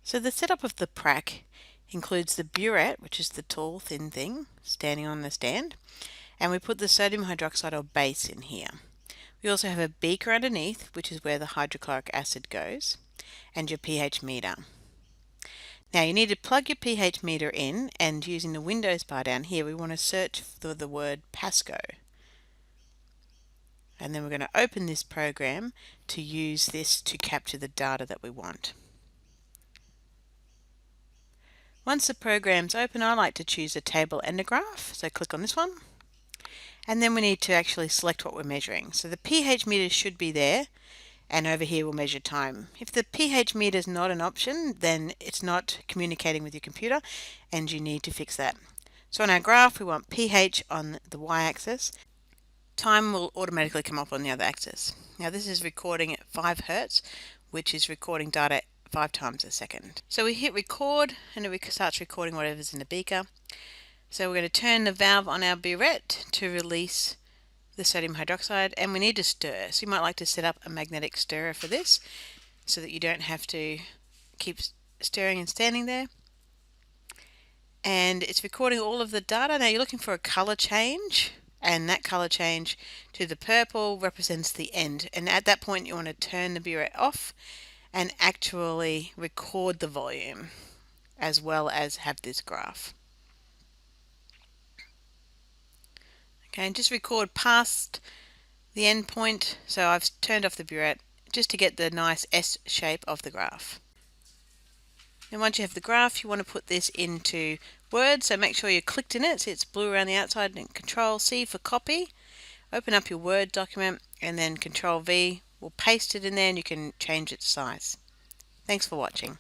So the setup of the prac includes the burette, which is the tall thin thing standing on the stand, and we put the sodium hydroxide or base in here. We also have a beaker underneath, which is where the hydrochloric acid goes, and your pH meter. Now you need to plug your pH meter in, and using the Windows bar down here we want to search for the word Pasco. And then we're going to open this program to use this to capture the data that we want. Once the program's open, I like to choose a table and a graph, so click on this one. And then we need to actually select what we're measuring. So the pH meter should be there, and over here we'll measure time. If the pH meter is not an option, then it's not communicating with your computer and you need to fix that. So on our graph we want pH on the y-axis. Time will automatically come up on the other axis. Now this is recording at 5 Hertz, which is recording data 5 times a second. So we hit record and it starts recording whatever's in the beaker. So we're going to turn the valve on our burette to release the sodium hydroxide, and we need to stir. So you might like to set up a magnetic stirrer for this so that you don't have to keep stirring and standing there. And it's recording all of the data. Now you're looking for a color change, and that color change to the purple represents the end, and at that point you want to turn the burette off and actually record the volume as well as have this graph. Okay, and just record past the end point. So I've turned off the burette just to get the nice S shape of the graph. And once you have the graph, you want to put this into Word, so make sure you clicked in it so it's blue around the outside, and Control C for copy. Open up your Word document and then Control V will paste it in there and you can change its size. Thanks for watching.